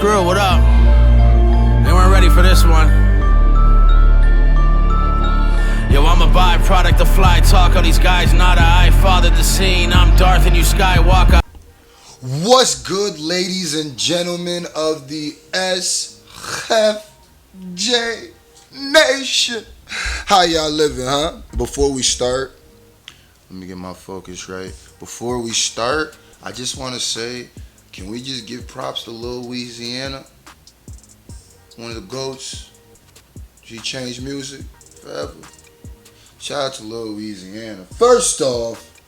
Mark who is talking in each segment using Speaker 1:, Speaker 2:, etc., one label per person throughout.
Speaker 1: Screw, what up? They weren't ready for this one. Yo, I'm a byproduct of fly talk. All these guys nada. I fathered the scene. I'm Darth and you Skywalker.
Speaker 2: What's good, ladies and gentlemen of the SFJ Nation? How y'all living, huh? Before we start, let me get my focus right. Before we start, I just want to say, can we just give props to Lil Louisiana? One of the GOATs. She changed music forever. Shout out to Lil Louisiana. First off.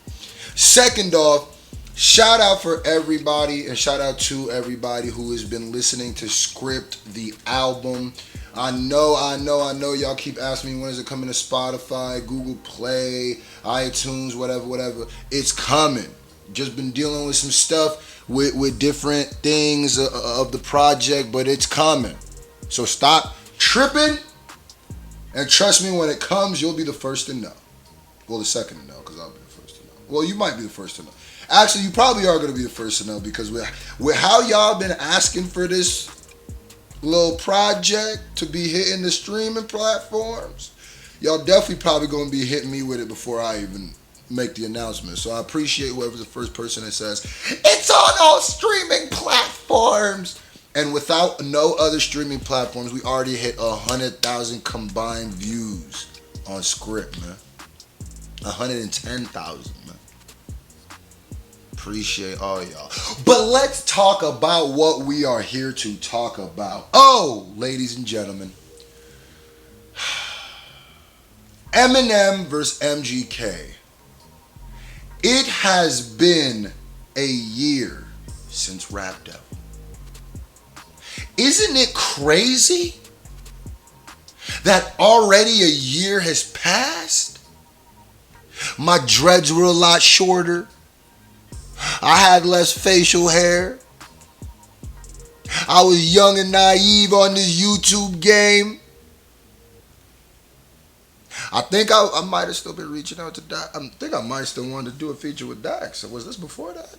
Speaker 2: Second off, shout out for everybody and shout out to everybody who has been listening to Script, the album. I know y'all keep asking me when is it coming to Spotify, Google Play, iTunes, whatever. It's coming. Just been dealing with some stuff with different things of the project, but it's coming. So stop tripping and trust me, when it comes, you'll be the first to know. Well, the second to know, because I'll be the first to know. Well, you might be the first to know. Actually, you probably are going to be the first to know because with how y'all been asking for this little project to be hitting the streaming platforms, y'all definitely probably going to be hitting me with it before I even make the announcement. So I appreciate whoever's the first person that says, it's on all streaming platforms. And without no other streaming platforms, we already hit 100,000 combined views on Script, man. 110,000, man. Appreciate all y'all. But let's talk about what we are here to talk about. Oh, ladies and gentlemen. Eminem versus MGK. It has been a year since Rap Devil. Isn't it crazy that already a year has passed? My dreads were a lot shorter. I had less facial hair. I was young and naive on this YouTube game. I think I might have still been reaching out to Dax. I think I might still want to do a feature with Dax. Was this before that?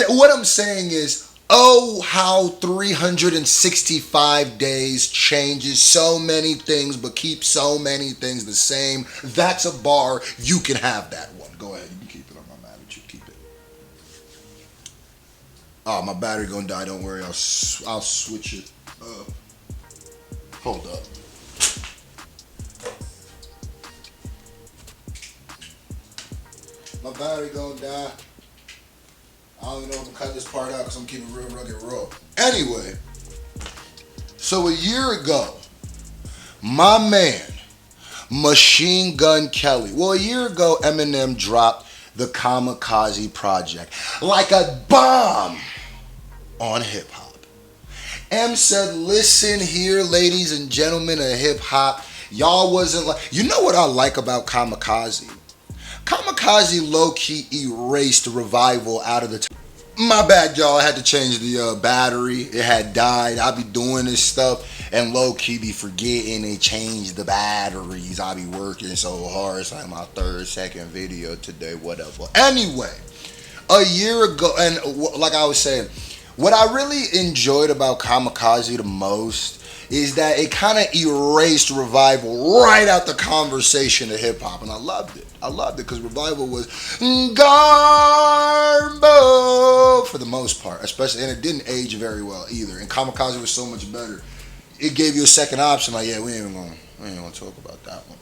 Speaker 2: What I'm saying is, oh, how 365 days changes so many things but keeps so many things the same. That's a bar. You can have that one. Go ahead. You can keep it. I'm not mad at you. Keep it. Oh, my battery gonna die. Don't worry. I'll switch it up. Hold up. My battery gonna die. I don't even know if I'm gonna cut this part out because I'm keeping it real rugged raw. Anyway, so a year ago, my man, Machine Gun Kelly. Well, a year ago, Eminem dropped the Kamikaze project like a bomb on hip hop. M said, listen here, ladies and gentlemen of hip hop, y'all wasn't like, you know what I like about Kamikaze? Kamikaze low-key erased Revival out of the My bad, y'all. I had to change the battery. It had died. I be doing this stuff and low-key be forgetting they changed the batteries. I be working so hard. It's like my second video today, whatever. Anyway, a year ago, and like I was saying, what I really enjoyed about Kamikaze the most is that it kind of erased Revival right out the conversation of hip-hop, and I loved it. I loved it because Revival was garbo for the most part, especially, and it didn't age very well either. And Kamikaze was so much better. It gave you a second option, like, yeah, we ain't gonna talk about that one.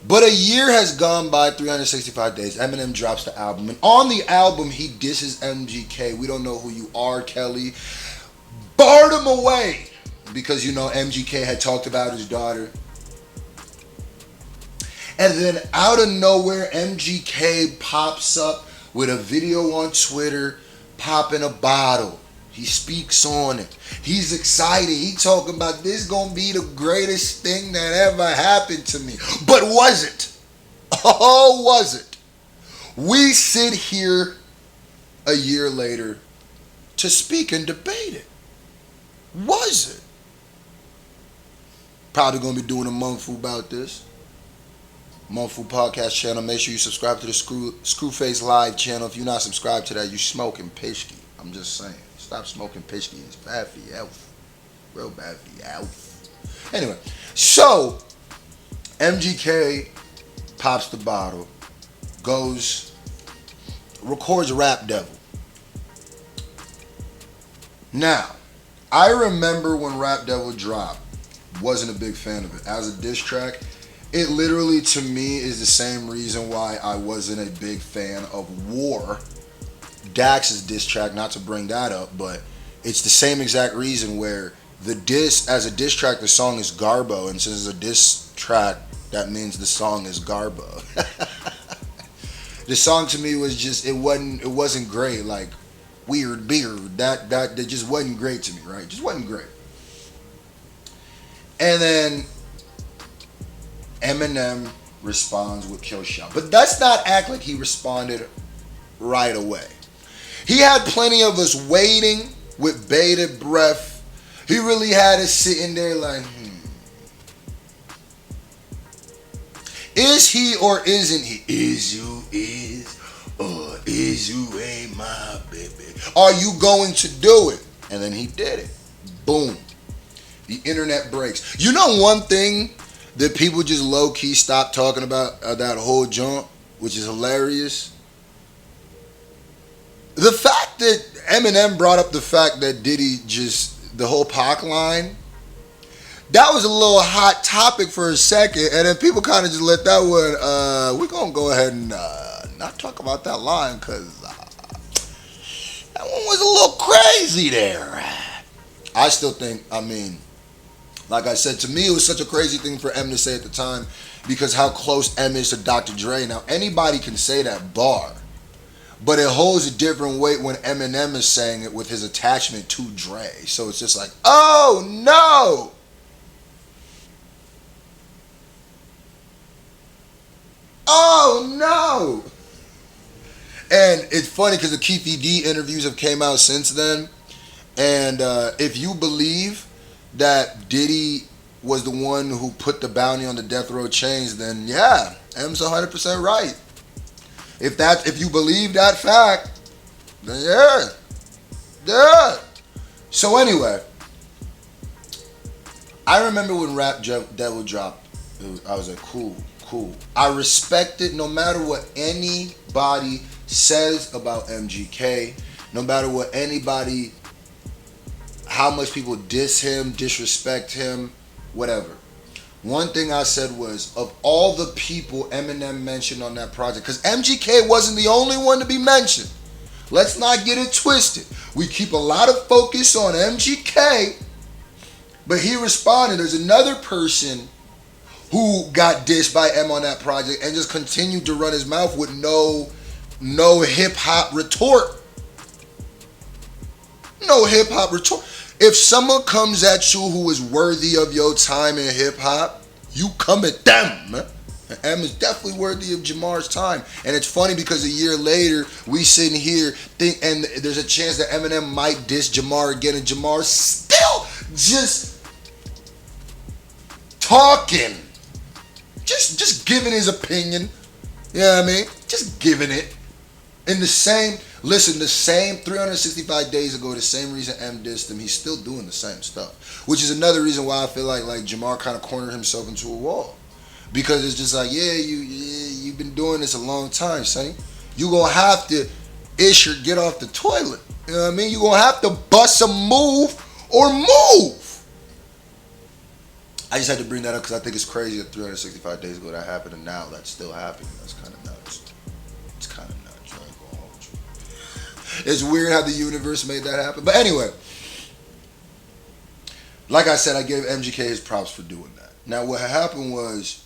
Speaker 2: But a year has gone by, 365 days. Eminem drops the album, and on the album he disses MGK. We don't know who you are, Kelly. Barred him away because you know MGK had talked about his daughter. And then out of nowhere, MGK pops up with a video on Twitter, popping a bottle. He speaks on it. He's excited. He talking about this gonna be the greatest thing that ever happened to me. But was it? Oh, was it? We sit here a year later to speak and debate it. Was it? Probably gonna be doing a monthful about this. Monthful podcast channel. Make sure you subscribe to the Screwface Live channel. If you're not subscribed to that, you smoking pishki. I'm just saying. stop smoking pisky. It's bad for your health. Real bad for your health. Anyway, so MGK pops the bottle, goes, records Rap Devil. Now, I remember when Rap Devil dropped, wasn't a big fan of it. As a diss track, it literally, to me, is the same reason why I wasn't a big fan of War, Dax's diss track, not to bring that up, but it's the same exact reason where the diss, as a diss track, the song is Garbo, and since it's a diss track, that means the song is Garbo. The song to me was just, it wasn't great, like, weird beard, that just wasn't great to me, right? Just wasn't great. And then Eminem responds with Killshot. But let's not act like he responded right away. He had plenty of us waiting with bated breath. He really had us sitting there like, is he or isn't he? Is you is or is you ain't my baby? Are you going to do it? And then he did it. Boom. The internet breaks. You know one thing that people just low-key stop talking about that whole jump, which is hilarious? The fact that Eminem brought up the fact that Diddy just, the whole Pac line, that was a little hot topic for a second, and then people kind of just let that one, we're going to go ahead and not talk about that line, because that one was a little crazy there. I still think, like I said, to me, it was such a crazy thing for M to say at the time because how close M is to Dr. Dre. Now, anybody can say that bar, but it holds a different weight when Eminem is saying it with his attachment to Dre. So it's just like, oh no! Oh no! And it's funny because the Keefe D interviews have came out since then. And if you believe that Diddy was the one who put the bounty on the death row chains, then yeah, M's 100% right. If you believe that fact, then yeah. So anyway, I remember when Rap Devil dropped, I was like, cool. I respect it no matter what anybody says about MGK, no matter what anybody, how much people diss him, disrespect him, whatever. One thing I said was, of all the people Eminem mentioned on that project, because MGK wasn't the only one to be mentioned. Let's not get it twisted. We keep a lot of focus on MGK, but he responded. There's another person who got dissed by M on that project and just continued to run his mouth with no hip-hop retort. No hip-hop retort. If someone comes at you who is worthy of your time in hip-hop, you come at them. M is definitely worthy of Jamar's time. And it's funny because a year later, we sitting here, and there's a chance that Eminem might diss Jamar again, and Jamar's still just talking. Just giving his opinion. You know what I mean? Just giving it. In the same 365 days ago, the same reason M dissed him, he's still doing the same stuff. Which is another reason why I feel like Jamar kind of cornered himself into a wall. Because it's just like, you've been doing this a long time, son. You gonna have to ish or get off the toilet. You know what I mean? You gonna have to bust a move or move. I just had to bring that up because I think it's crazy that 365 days ago that happened and now that's still happening. That's kind of nuts. It's kind of nuts. I ain't gonna hold you. It's weird how the universe made that happen. But anyway, like I said, I gave MGK his props for doing that. Now what happened was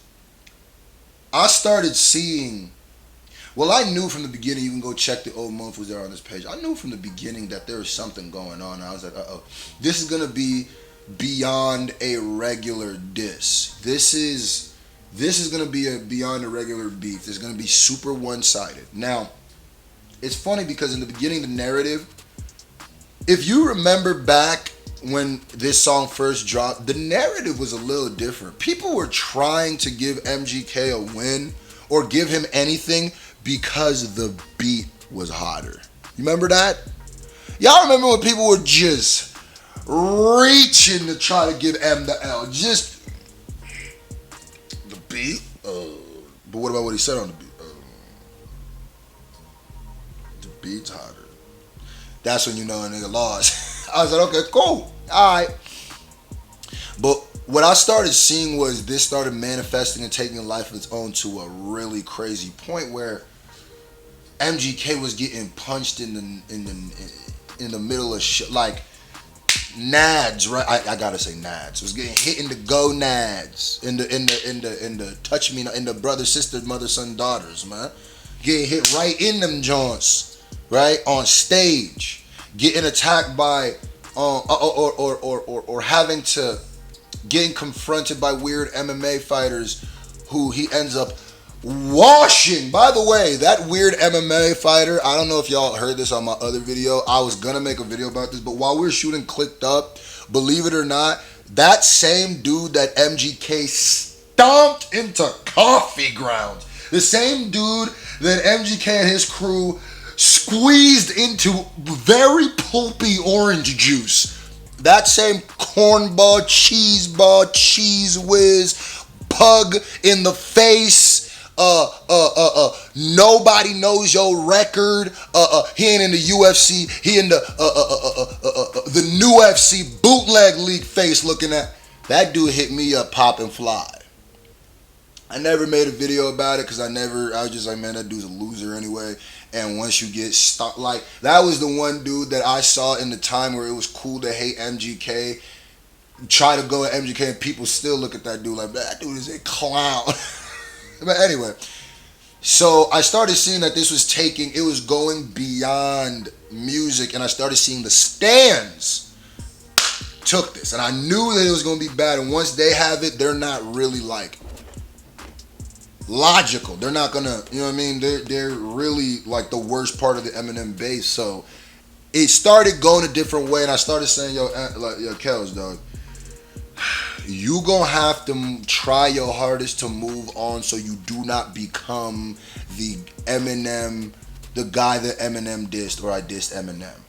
Speaker 2: I started seeing, well, I knew from the beginning, you can go check the old month was there on this page. I knew from the beginning that there was something going on. I was like, this is going to be beyond a regular diss. This is going to be beyond a regular beef. It's going to be super one-sided. Now, it's funny because in the beginning, the narrative, if you remember back when this song first dropped, the narrative was a little different. People were trying to give MGK a win or give him anything because the beat was hotter. You remember that? Y'all remember when people were just reaching to try to give M the L? Just the beat? But what about what he said on the beat? The beat's hotter. That's when you know a nigga lost. I was like, okay, cool. Alright. But what I started seeing was this started manifesting and taking a life of its own to a really crazy point where MGK was getting punched in the middle of shit, like nads, right? I gotta say nads. Was getting hit in the gonads, in the touch me, in the brother, sister, mother, son, daughters, man. Getting hit right in them joints, right on stage. Getting attacked by, or having to getting confronted by weird MMA fighters who he ends up washing. By the way, that weird MMA fighter, I don't know if y'all heard this on my other video. I was gonna make a video about this, but while we were shooting Clicked Up, believe it or not, that same dude that MGK stomped into coffee grounds, the same dude that MGK and his crew squeezed into very pulpy orange juice, that same cornball, cheese whiz, pug in the face, nobody knows your record, he ain't in the UFC, he in the new FC bootleg league face looking at, that dude hit me up pop and fly. I never made a video about it because I was just like, man, that dude's a loser anyway. And once you get stuck, like, that was the one dude that I saw in the time where it was cool to hate MGK, try to go at MGK, and people still look at that dude like, that dude is a clown. But anyway, so I started seeing that this was it was going beyond music, and I started seeing the stands took this, and I knew that it was going to be bad. And once they have it, they're not really like logical. They're not gonna, you know what I mean? They're really like the worst part of the Eminem base. So it started going a different way, and I started saying, yo, Kels, dog, you gonna have to try your hardest to move on so you do not become the Eminem, the guy that Eminem dissed, or I dissed Eminem.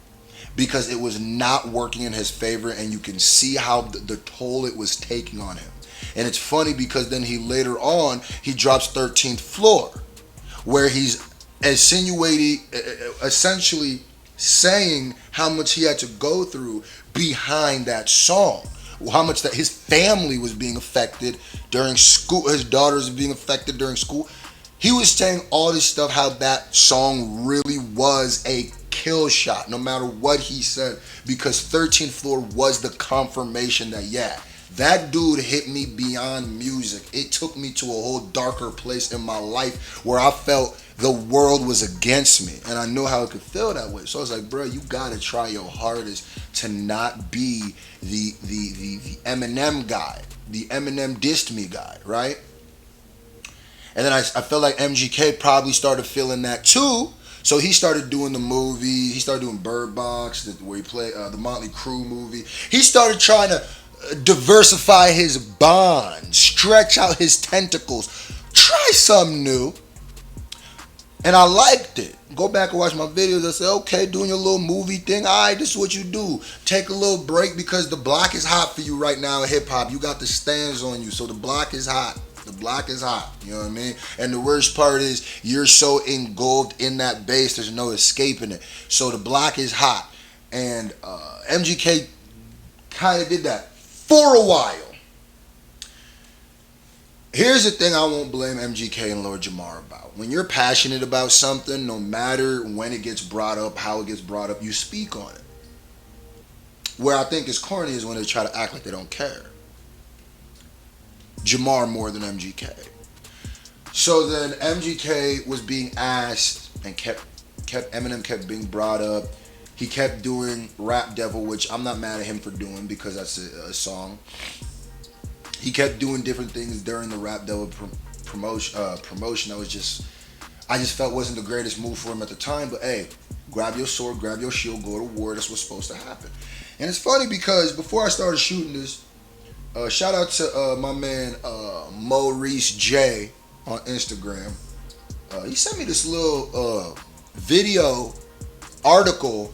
Speaker 2: Because it was not working in his favor, and you can see how the toll it was taking on him. And it's funny because then he later on, he drops 13th Floor, where he's essentially saying how much he had to go through behind that song. How much that his family was being affected during school, his daughters were being affected during school. He was saying all this stuff, how that song really was a kill shot, no matter what he said, because 13th Floor was the confirmation that, yeah, that dude hit me beyond music. It took me to a whole darker place in my life where I felt the world was against me, and I knew how it could feel that way. So I was like, bro, you gotta try your hardest to not be the Eminem guy, the Eminem dissed me guy, right? And then I felt like MGK probably started feeling that too. So he started doing the movie. He started doing Bird Box, where he played the Motley Crue movie. He started trying to diversify his bond, stretch out his tentacles, try something new. And I liked it. Go back and watch my videos. I said, okay, doing your little movie thing. All right, this is what you do. Take a little break because the block is hot for you right now in hip hop. You got the stands on you, so the block is hot. The block is hot. You know what I mean? And the worst part is you're so engulfed in that bass, there's no escaping it. So the block is hot. And MGK kind of did that for a while. Here's the thing I won't blame MGK and Lord Jamar about. When you're passionate about something, no matter when it gets brought up, how it gets brought up, you speak on it. Where I think is corny is when they try to act like they don't care. Jamar more than MGK. So then MGK was being asked and Eminem kept being brought up. He kept doing Rap Devil, which I'm not mad at him for doing because that's a song. He kept doing different things during the Rap Devil promotion. I just felt wasn't the greatest move for him at the time. But hey, grab your sword, grab your shield, go to war. That's what's supposed to happen. And it's funny because before I started shooting this, shout out to my man Maurice J on Instagram. He sent me this little video article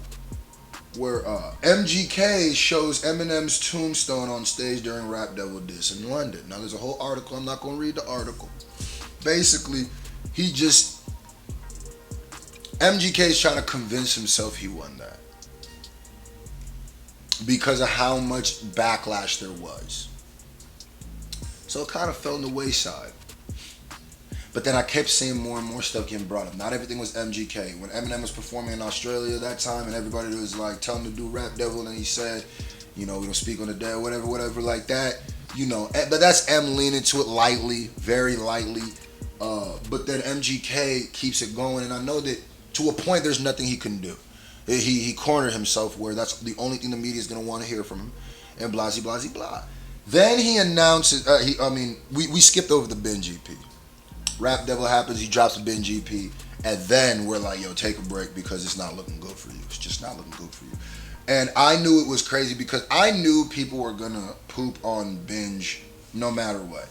Speaker 2: where MGK shows Eminem's tombstone on stage during Rap Devil Diss in London. Now there's a whole article. I'm not going to read the article. Basically, MGK is trying to convince himself he won that because of how much backlash there was. So it kind of fell on the wayside. But then I kept seeing more and more stuff getting brought up. Not everything was MGK. When Eminem was performing in Australia that time and everybody was like telling him to do Rap Devil and he said, we don't speak on the dead, whatever like that, But that's M leaning to it lightly, very lightly. But then MGK keeps it going, and I know that to a point there's nothing he can do. He cornered himself where that's the only thing the media is going to want to hear from him, and blah, blah, blah, blah. Then he announces, we skipped over the binge EP. Rap Devil happens, he drops a binge EP, and then we're like, yo, take a break because it's not looking good for you. It's just not looking good for you. And I knew it was crazy because I knew people were going to poop on binge no matter what.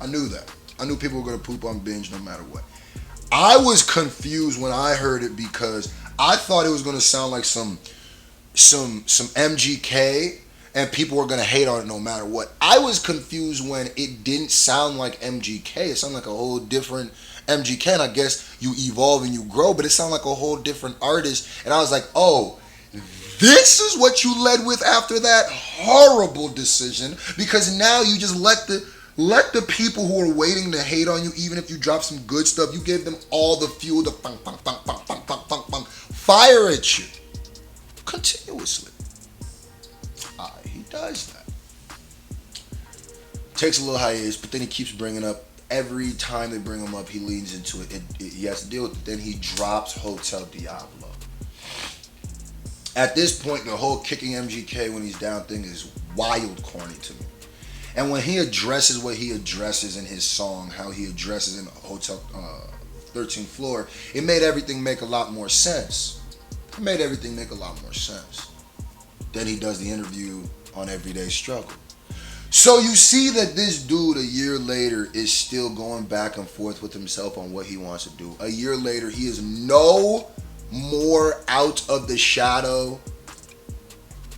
Speaker 2: I knew that. I knew people were going to poop on binge no matter what. I was confused when I heard it because I thought it was going to sound like some MGK and people were going to hate on it no matter what. I was confused when it didn't sound like MGK. It sounded like a whole different MGK, and I guess you evolve and you grow, but it sounded like a whole different artist. And I was like, oh, this is what you led with after that horrible decision, because now you just let the people who are waiting to hate on you, even if you drop some good stuff, you gave them all the fuel to fire at you continuously. He does that. Takes a little hiatus, but then he keeps bringing up. Every time they bring him up, he leans into it. He has to deal with it. Then he drops Hotel Diablo. At this point, the whole kicking MGK when he's down thing is wild corny to me. And when he addresses what he addresses in his song, how he addresses in Hotel 13th Floor, it made everything make a lot more sense. Then he does the interview on Everyday Struggle. So you see that this dude a year later is still going back and forth with himself on what he wants to do. A year later, he is no more out of the shadow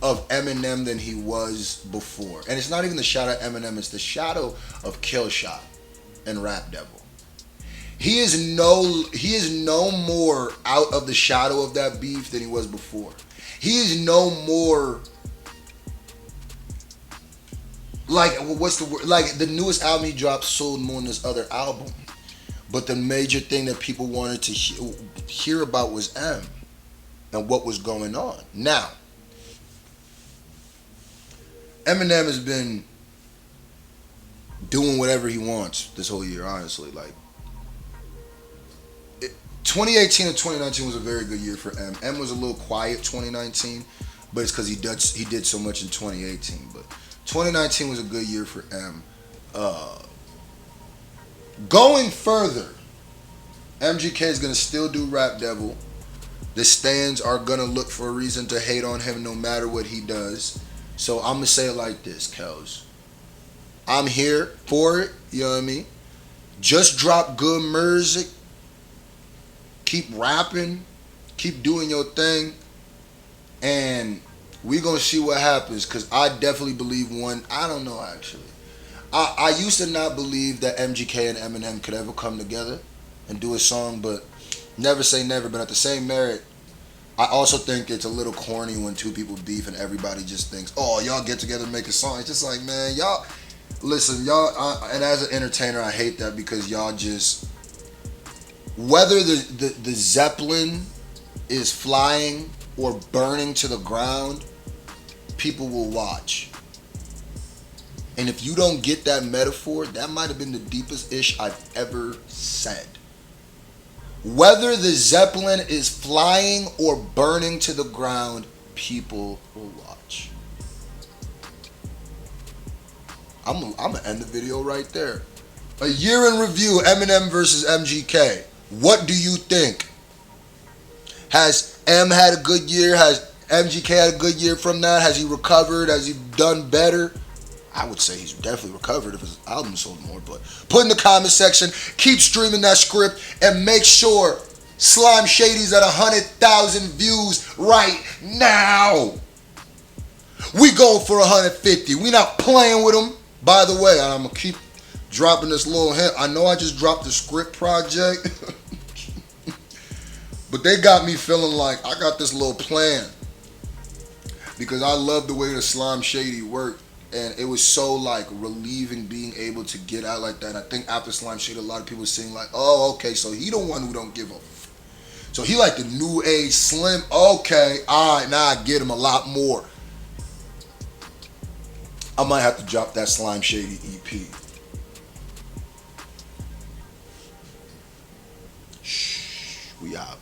Speaker 2: of Eminem than he was before. And it's not even the shadow of Eminem, it's the shadow of Killshot and Rap Devil. He is no more out of the shadow of that beef than he was before. He is no more like, what's the word? Like, the newest album he dropped sold more than this other album. But the major thing that people wanted to hear about was M and what was going on. Now, Eminem has been doing whatever he wants this whole year, honestly. Like, 2018 and 2019 was a very good year for M. M was a little quiet 2019, but it's because he did so much in 2018. But 2019 was a good year for M. Going further, MGK is going to still do Rap Devil. The stands are going to look for a reason to hate on him no matter what he does. So I'm going to say it like this, Kels. I'm here for it, you know what I mean? Just drop good music. Keep rapping. Keep doing your thing. And we're going to see what happens, because I definitely believe I don't know actually. I used to not believe that MGK and Eminem could ever come together and do a song, but never say never. But at the same merit, I also think it's a little corny when two people beef and everybody just thinks, oh, y'all get together and make a song. It's just like, man, y'all, listen, and as an entertainer, I hate that, because y'all just, whether the Zeppelin is flying or burning to the ground, people will watch. And if you don't get that metaphor, that might have been the deepest ish I've ever said. Whether the Zeppelin is flying or burning to the ground, people will watch. I'm gonna end the video right there. A year in review, Eminem versus MGK. What do you think? Has M had a good year? Has MGK had a good year from that? Has he recovered? Has he done better? I would say he's definitely recovered if his album sold more. But put in the comment section, keep streaming that script, and make sure Slime Shady's at 100,000 views right now. We going for 150. We not playing with them. By the way, I'm gonna keep dropping this little hint. I know I just dropped the script project, but they got me feeling like I got this little plan because I love the way the Slime Shady worked, and it was so like relieving being able to get out like that. And I think after Slime Shady, a lot of people saying like, "Oh, okay, so he the one who don't give a." So he like the new age Slim. Okay, all right, now I get him a lot more. I might have to drop that Slime Shady EP. Shh, we out.